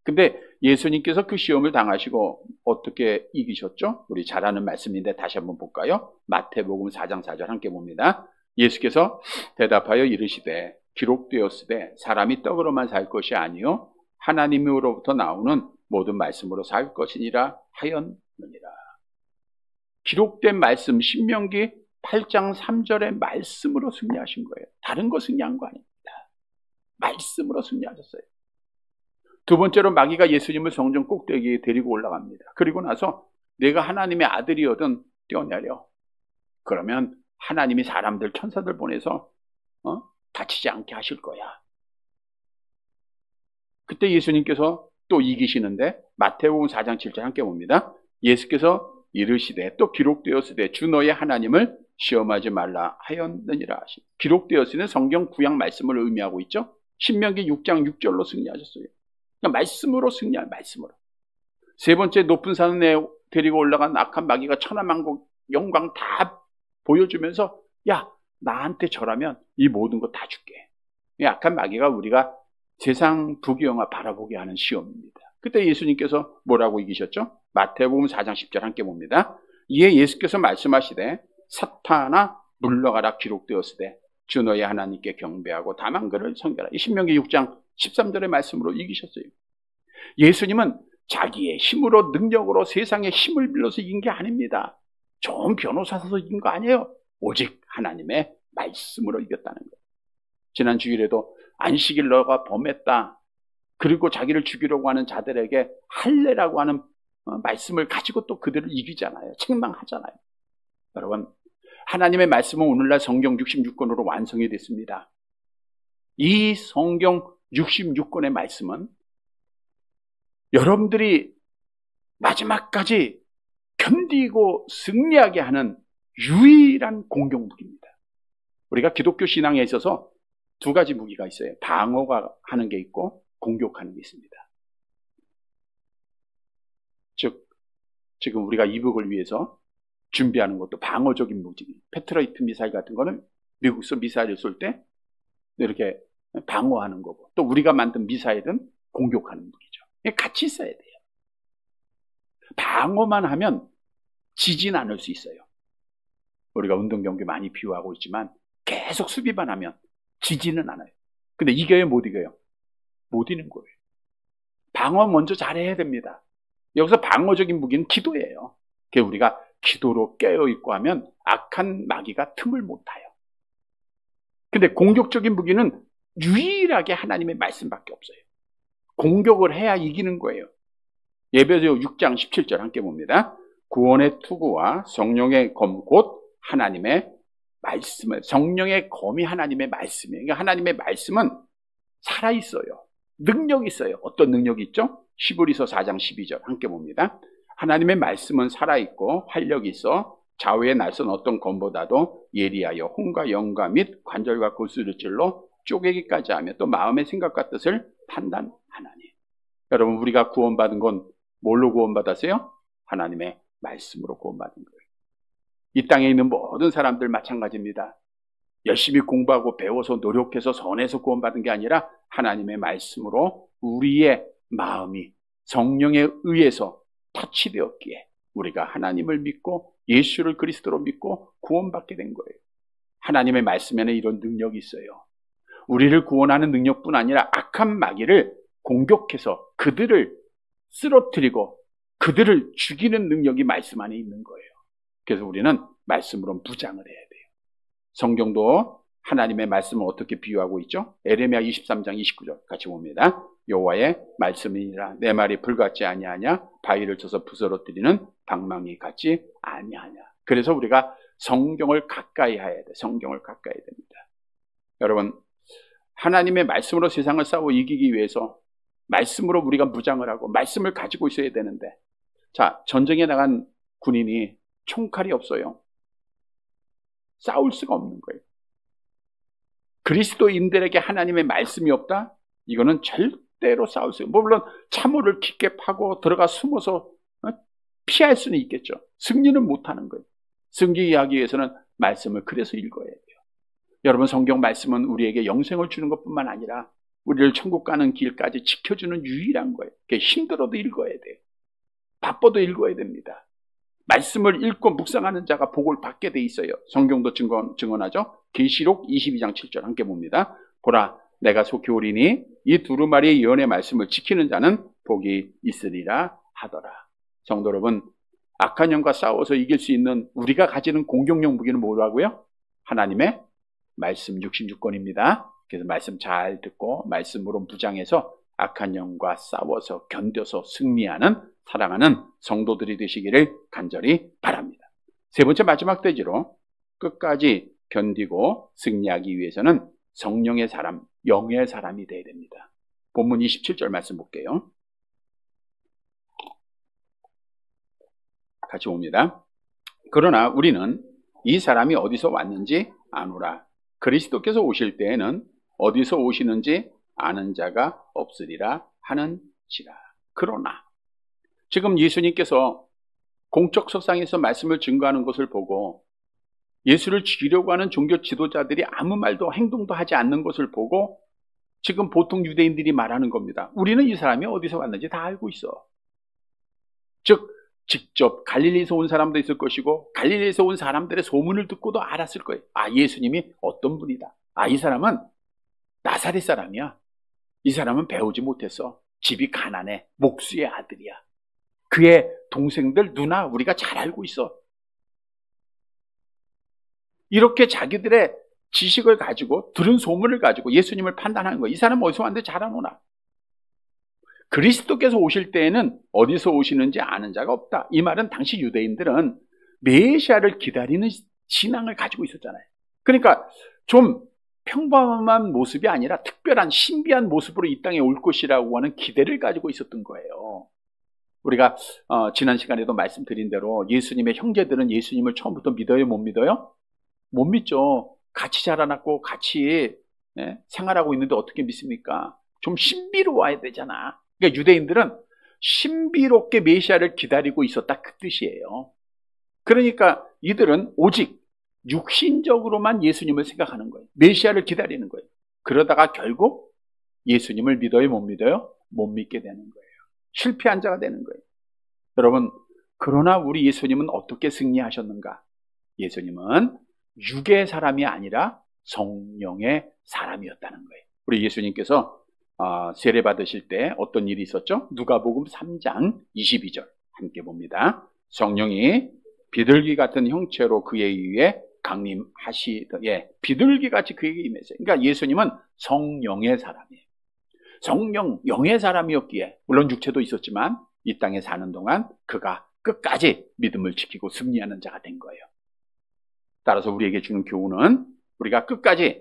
근데 예수님께서 그 시험을 당하시고 어떻게 이기셨죠? 우리 잘 아는 말씀인데 다시 한번 볼까요? 마태복음 4장 4절 함께 봅니다. 예수께서 대답하여 이르시되 기록되었으되 사람이 떡으로만 살 것이 아니요 하나님으로부터 나오는 모든 말씀으로 살 것이니라 하였느니라. 기록된 말씀, 신명기 8장 3절의 말씀으로 승리하신 거예요. 다른 거 승리한 거 아닙니다. 말씀으로 승리하셨어요. 두 번째로 마귀가 예수님을 성전 꼭대기에 데리고 올라갑니다. 그리고 나서 내가 하나님의 아들이거든 뛰어내려. 그러면 하나님이 사람들, 천사들 보내서 다치지 않게 하실 거야. 그때 예수님께서 또 이기시는데 마태복음 4장 7절 함께 봅니다. 예수께서 이르시되 또 기록되었으되 주 너의 하나님을 시험하지 말라 하였느니라 하시. 기록되었으니 성경 구약 말씀을 의미하고 있죠. 신명기 6장 6절로 승리하셨어요. 그러니까 말씀으로 승리한 말씀으로. 세 번째, 높은 산에 데리고 올라간 악한 마귀가 천하만국 영광 다 보여주면서 야, 나한테 절하면 이 모든 거 다 줄게. 이 악한 마귀가 우리가 세상 부귀영화 바라보게 하는 시험입니다. 그때 예수님께서 뭐라고 이기셨죠? 마태복음 4장 10절 함께 봅니다. 이에 예수께서 말씀하시되 사탄아 물러가라 기록되었으되 주 너의 하나님께 경배하고 다만 그를 섬겨라. 이 신명기 6장 13절의 말씀으로 이기셨어요. 예수님은 자기의 힘으로 능력으로 세상의 힘을 빌려서 이긴 게 아닙니다. 좋은 변호사 서서 이긴 거 아니에요. 오직 하나님의 말씀으로 이겼다는 거예요. 지난 주일에도 안식일 너가 범했다. 그리고 자기를 죽이려고 하는 자들에게 할례라고 하는 말씀을 가지고 또 그들을 이기잖아요. 책망하잖아요. 여러분, 하나님의 말씀은 오늘날 성경 66권으로 완성이 됐습니다. 이 성경 66권의 말씀은 여러분들이 마지막까지 견디고 승리하게 하는 유일한 공격무기입니다. 우리가 기독교 신앙에 있어서 두 가지 무기가 있어요. 방어가 하는 게 있고 공격하는 게 있습니다. 즉, 지금 우리가 이북을 위해서 준비하는 것도 방어적인 무기. 패트라이트 미사일 같은 거는 미국서 미사일을 쏠 때 이렇게 방어하는 거고, 또 우리가 만든 미사일은 공격하는 무기죠. 같이 있어야 돼요. 방어만 하면 지진 않을 수 있어요. 우리가 운동 경기 많이 비유하고 있지만 계속 수비만 하면 지지는 않아요. 근데 이겨요, 못 이겨요? 못 이기는 거예요. 방어 먼저 잘해야 됩니다. 여기서 방어적인 무기는 기도예요. 그래서 우리가 기도로 깨어있고 하면 악한 마귀가 틈을 못 타요. 근데 공격적인 무기는 유일하게 하나님의 말씀밖에 없어요. 공격을 해야 이기는 거예요. 예배서 6장 17절 함께 봅니다. 구원의 투구와 성령의 검 곧 하나님의 말씀을, 성령의 검이 하나님의 말씀이에요. 그러니까 하나님의 말씀은 살아있어요. 능력이 있어요. 어떤 능력이 있죠? 히브리서 4장 12절 함께 봅니다. 하나님의 말씀은 살아있고 활력이 있어 좌우의 날선 어떤 검보다도 예리하여 혼과 영과 및 관절과 골수를 찔러 쪼개기까지 하며 또 마음의 생각과 뜻을 판단하나니. 여러분, 우리가 구원받은 건 뭘로 구원받았어요? 하나님의 말씀으로 구원받은 거예요. 이 땅에 있는 모든 사람들 마찬가지입니다. 열심히 공부하고 배워서 노력해서 선해서 구원받은 게 아니라 하나님의 말씀으로 우리의 마음이 성령에 의해서 터치되었기에 우리가 하나님을 믿고 예수를 그리스도로 믿고 구원받게 된 거예요. 하나님의 말씀에는 이런 능력이 있어요. 우리를 구원하는 능력뿐 아니라 악한 마귀를 공격해서 그들을 쓰러뜨리고 그들을 죽이는 능력이 말씀 안에 있는 거예요. 그래서 우리는 말씀으로 무장을 해야 돼요. 성경도 하나님의 말씀을 어떻게 비유하고 있죠? 에레미야 23장 29절 같이 봅니다. 여호와의 말씀이니라 내 말이 불같지 아니하냐 바위를 쳐서 부스러뜨리는 방망이 같지 아니하냐. 그래서 우리가 성경을 가까이 해야 돼. 성경을 가까이 해야 됩니다. 여러분, 하나님의 말씀으로 세상을 싸워 이기기 위해서 말씀으로 우리가 무장을 하고 말씀을 가지고 있어야 되는데, 자, 전쟁에 나간 군인이 총칼이 없어요. 싸울 수가 없는 거예요. 그리스도인들에게 하나님의 말씀이 없다? 이거는 절대로 싸울 수 없어요. 물론 참호를 깊게 파고 들어가 숨어서 피할 수는 있겠죠. 승리는 못하는 거예요. 승리하기 위해서는 말씀을 그래서 읽어야 돼요. 여러분, 성경 말씀은 우리에게 영생을 주는 것뿐만 아니라 우리를 천국 가는 길까지 지켜주는 유일한 거예요. 힘들어도 읽어야 돼요. 바빠도 읽어야 됩니다. 말씀을 읽고 묵상하는 자가 복을 받게 돼 있어요. 성경도 증언하죠. 계시록 22장 7절 함께 봅니다. 보라, 내가 속히 오리니 이 두루마리의 예언의 말씀을 지키는 자는 복이 있으리라 하더라. 성도 여러분, 악한 영과 싸워서 이길 수 있는 우리가 가지는 공격용 무기는 뭐라고요? 하나님의 말씀 66권입니다. 그래서 말씀 잘 듣고 말씀으로 무장해서 악한 영과 싸워서 견뎌서 승리하는 사랑하는 성도들이 되시기를 간절히 바랍니다. 세 번째 마지막 대지로 끝까지 견디고 승리하기 위해서는 성령의 사람, 영의 사람이 되어야 됩니다. 본문 27절 말씀 볼게요. 같이 봅니다. 그러나 우리는 이 사람이 어디서 왔는지 아노라. 그리스도께서 오실 때에는 어디서 오시는지 아는 자가 없으리라 하는지라. 그러나 지금 예수님께서 공적 석상에서 말씀을 증거하는 것을 보고 예수를 죽이려고 하는 종교 지도자들이 아무 말도 행동도 하지 않는 것을 보고 지금 보통 유대인들이 말하는 겁니다. 우리는 이 사람이 어디서 왔는지 다 알고 있어. 즉 직접 갈릴리에서 온 사람도 있을 것이고 갈릴리에서 온 사람들의 소문을 듣고도 알았을 거예요. 아, 예수님이 어떤 분이다. 아, 이 사람은 나사렛 사람이야. 이 사람은 배우지 못했어. 집이 가난해. 목수의 아들이야. 그의 동생들, 누나 우리가 잘 알고 있어. 이렇게 자기들의 지식을 가지고 들은 소문을 가지고 예수님을 판단하는 거예요. 이 사람은 어디서 왔는데 잘 아노라. 그리스도께서 오실 때에는 어디서 오시는지 아는 자가 없다. 이 말은 당시 유대인들은 메시아를 기다리는 신앙을 가지고 있었잖아요. 그러니까 좀 평범한 모습이 아니라 특별한 신비한 모습으로 이 땅에 올 것이라고 하는 기대를 가지고 있었던 거예요. 우리가 지난 시간에도 말씀드린 대로 예수님의 형제들은 예수님을 처음부터 믿어요? 못 믿어요? 못 믿죠. 같이 자라났고 같이 생활하고 있는데 어떻게 믿습니까? 좀 신비로워야 되잖아. 그러니까 유대인들은 신비롭게 메시아를 기다리고 있었다, 그 뜻이에요. 그러니까 이들은 오직 육신적으로만 예수님을 생각하는 거예요. 메시아를 기다리는 거예요. 그러다가 결국 예수님을 믿어요? 못 믿어요? 못 믿게 되는 거예요. 실패한 자가 되는 거예요. 여러분, 그러나 우리 예수님은 어떻게 승리하셨는가? 예수님은 육의 사람이 아니라 성령의 사람이었다는 거예요. 우리 예수님께서 세례 받으실 때 어떤 일이 있었죠? 누가복음 3장 22절 함께 봅니다. 성령이 비둘기 같은 형체로 그에 의해 강림하시더니, 비둘기같이 그에게 임했어요. 그러니까 예수님은 성령의 사람이에요. 성령, 영의 사람이었기에 물론 육체도 있었지만 이 땅에 사는 동안 그가 끝까지 믿음을 지키고 승리하는 자가 된 거예요. 따라서 우리에게 주는 교훈은 우리가 끝까지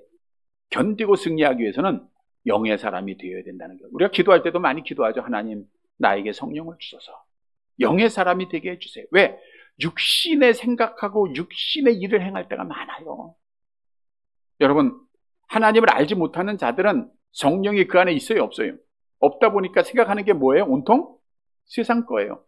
견디고 승리하기 위해서는 영의 사람이 되어야 된다는 거예요. 우리가 기도할 때도 많이 기도하죠. 하나님, 나에게 성령을 주소서. 영의 사람이 되게 해주세요. 왜? 육신의 생각하고 육신의 일을 행할 때가 많아요. 여러분, 하나님을 알지 못하는 자들은 성령이 그 안에 있어요, 없어요? 없다 보니까 생각하는 게 뭐예요? 온통 세상 거예요.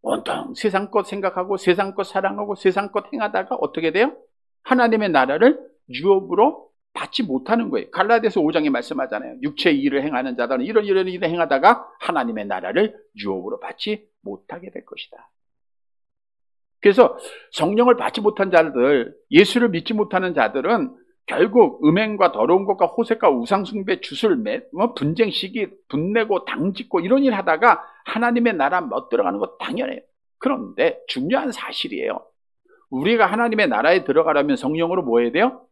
온통 세상 것 생각하고 세상 것 사랑하고 세상 것 행하다가 어떻게 돼요? 하나님의 나라를 유업으로 받지 못하는 거예요. 갈라디아서 5장에 말씀하잖아요. 육체의 일을 행하는 자들은 이런 일을 행하다가 하나님의 나라를 유업으로 받지 못하게 될 것이다. 그래서 성령을 받지 못한 자들, 예수를 믿지 못하는 자들은 결국 음행과 더러운 것과 호색과 우상숭배, 주술, 분쟁, 시기, 분내고 당짓고 이런 일 하다가 하나님의 나라 못 들어가는 것 당연해요. 그런데 중요한 사실이에요. 우리가 하나님의 나라에 들어가려면 성령으로 뭐 해야 돼요?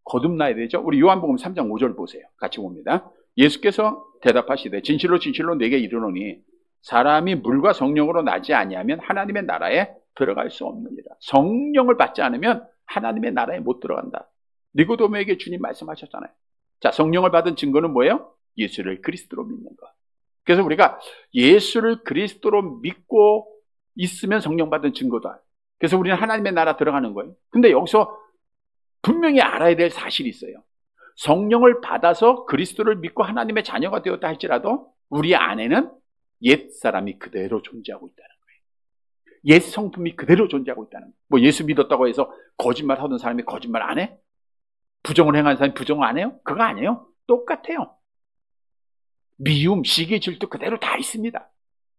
거듭나야 되죠. 우리 요한복음 3장 5절 보세요. 같이 봅니다. 예수께서 대답하시되 진실로 진실로 내게 이르노니 사람이 물과 성령으로 나지 아니하면 하나님의 나라에 들어갈 수 없느니라. 성령을 받지 않으면 하나님의 나라에 못 들어간다. 니고데모에게 주님 말씀하셨잖아요. 자, 성령을 받은 증거는 뭐예요? 예수를 그리스도로 믿는 것. 그래서 우리가 예수를 그리스도로 믿고 있으면 성령 받은 증거다. 그래서 우리는 하나님의 나라 들어가는 거예요. 근데 여기서 분명히 알아야 될 사실이 있어요. 성령을 받아서 그리스도를 믿고 하나님의 자녀가 되었다 할지라도 우리 안에는 옛 사람이 그대로 존재하고 있다는 거예요. 옛 성품이 그대로 존재하고 있다는 거예요. 뭐 예수 믿었다고 해서 거짓말 하던 사람이 거짓말 안 해? 부정을 행하는 사람이 부정을 안 해요? 그거 아니에요. 똑같아요. 미움, 시기, 질투 그대로 다 있습니다.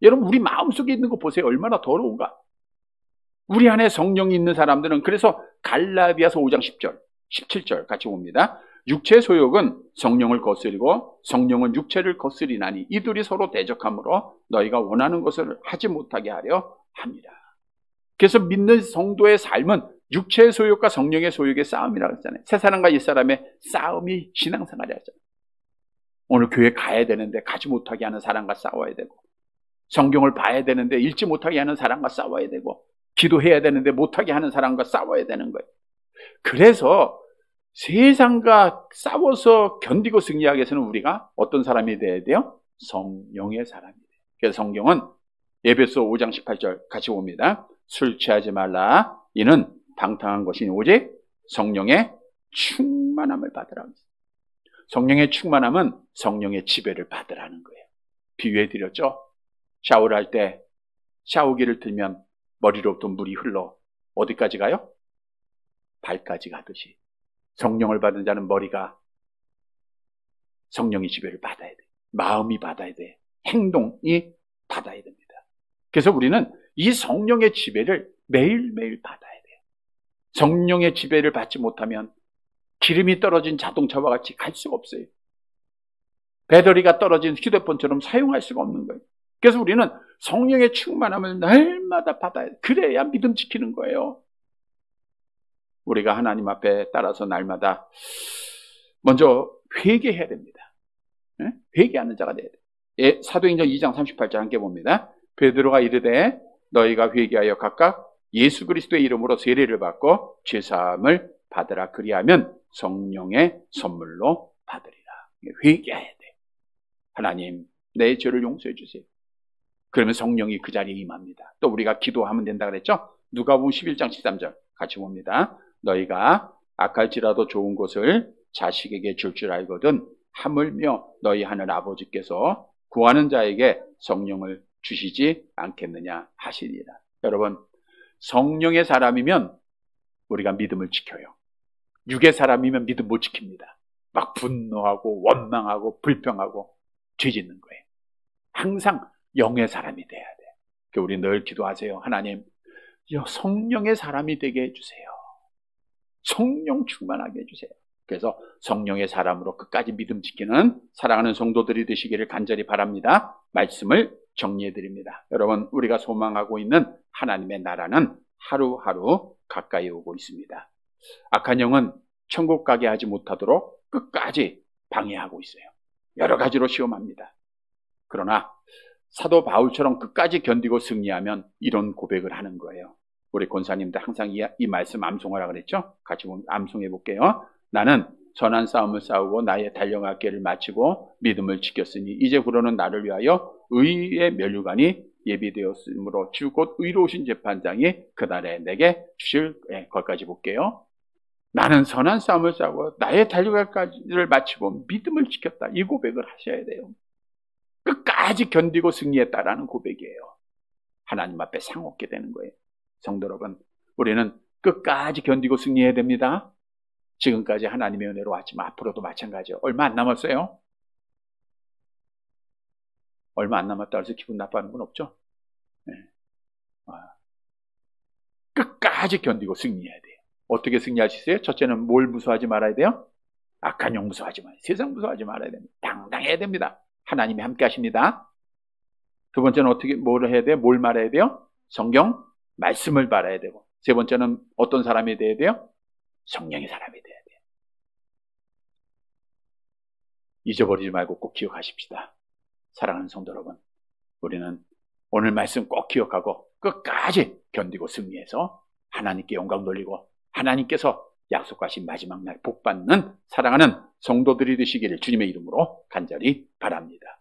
여러분, 우리 마음속에 있는 거 보세요. 얼마나 더러운가. 우리 안에 성령이 있는 사람들은, 그래서 갈라디아서 5장 10절, 17절 같이 봅니다. 육체의 소욕은 성령을 거스리고 성령은 육체를 거스리나니 이들이 서로 대적하므로 너희가 원하는 것을 하지 못하게 하려 합니다. 그래서 믿는 성도의 삶은 육체의 소욕과 성령의 소욕의 싸움이라고 했잖아요. 새 사람과 옛 사람의 싸움이 신앙생활이었잖아요. 오늘 교회 가야 되는데 가지 못하게 하는 사람과 싸워야 되고, 성경을 봐야 되는데 읽지 못하게 하는 사람과 싸워야 되고, 기도해야 되는데 못하게 하는 사람과 싸워야 되는 거예요. 그래서 세상과 싸워서 견디고 승리하기 위해서는 우리가 어떤 사람이 돼야 돼요? 성령의 사람이 돼요. 그래서 성경은 에베소 5장 18절 같이 봅니다. 술 취하지 말라. 이는 방탕한 것이 오직 성령의 충만함을 받으라. 성령의 충만함은 성령의 지배를 받으라는 거예요. 비유해 드렸죠? 샤워를 할 때 샤워기를 틀면 머리로부터 물이 흘러 어디까지 가요? 발까지 가듯이 성령을 받은 자는 머리가 성령의 지배를 받아야 돼. 마음이 받아야 돼. 행동이 받아야 됩니다. 그래서 우리는 이 성령의 지배를 매일매일 받아야 돼요. 성령의 지배를 받지 못하면 기름이 떨어진 자동차와 같이 갈 수가 없어요. 배터리가 떨어진 휴대폰처럼 사용할 수가 없는 거예요. 그래서 우리는 성령의 충만함을 날마다 받아야 돼요. 그래야 믿음 지키는 거예요. 우리가 하나님 앞에 따라서 날마다 먼저 회개해야 됩니다. 회개하는 자가 돼야 돼요. 사도행전 2장 38절 함께 봅니다. 베드로가 이르되 너희가 회개하여 각각 예수 그리스도의 이름으로 세례를 받고 죄사함을 받으라. 그리하면 성령의 선물로 받으리라. 회개해야 돼. 하나님, 내 죄를 용서해 주세요. 그러면 성령이 그 자리에 임합니다. 또 우리가 기도하면 된다 그랬죠? 누가복음 11장 13절 같이 봅니다. 너희가 악할지라도 좋은 것을 자식에게 줄 알거든 하물며 너희 하늘 아버지께서 구하는 자에게 성령을 주시지 않겠느냐 하시리라. 여러분, 성령의 사람이면 우리가 믿음을 지켜요. 육의 사람이면 믿음 못 지킵니다. 막 분노하고 원망하고 불평하고 죄 짓는 거예요. 항상 영의 사람이 돼야 돼요. 우리 늘 기도하세요. 하나님, 성령의 사람이 되게 해주세요. 성령 충만하게 해주세요. 그래서 성령의 사람으로 끝까지 믿음 지키는 사랑하는 성도들이 되시기를 간절히 바랍니다. 말씀을 정리해 드립니다. 여러분, 우리가 소망하고 있는 하나님의 나라는 하루하루 가까이 오고 있습니다. 악한 영은 천국 가게 하지 못하도록 끝까지 방해하고 있어요. 여러 가지로 시험합니다. 그러나 사도 바울처럼 끝까지 견디고 승리하면 이런 고백을 하는 거예요. 우리 권사님들 항상 이 말씀 암송하라 그랬죠? 같이 암송해 볼게요. 나는 선한 싸움을 싸우고 나의 달려갈 길을 마치고 믿음을 지켰으니 이제부로는 나를 위하여 의의 면류관이 예비되었으므로 주 곧 의로우신 재판장이 그날에 내게 주실 것까지 볼게요. 나는 선한 싸움을 싸우고 나의 달려갈 길을 마치고 믿음을 지켰다. 이 고백을 하셔야 돼요. 끝까지 견디고 승리했다라는 고백이에요. 하나님 앞에 상 얻게 되는 거예요. 성도 여러분, 우리는 끝까지 견디고 승리해야 됩니다. 지금까지 하나님의 은혜로 왔지만 앞으로도 마찬가지예요. 얼마 안 남았어요. 얼마 안 남았다 해서 기분 나빠하는 건 없죠. 네. 끝까지 견디고 승리해야 돼요. 어떻게 승리할 수 있어요? 첫째는 뭘 무서워하지 말아야 돼요? 악한 영 무서워하지 말아야 돼요. 세상 무서워하지 말아야 됩니다. 당당해야 됩니다. 하나님이 함께 하십니다. 두 번째는 뭘 해야 돼요? 뭘 말해야 돼요? 성경 말씀을 말해야 되고, 세 번째는 어떤 사람이 돼야 돼요? 성령의 사람이 돼야 돼요. 잊어버리지 말고 꼭 기억하십시다. 사랑하는 성도 여러분, 우리는 오늘 말씀 꼭 기억하고 끝까지 견디고 승리해서 하나님께 영광 돌리고 하나님께서 약속하신 마지막 날 복 받는 사랑하는 성도들이 되시기를 주님의 이름으로 간절히 바랍니다.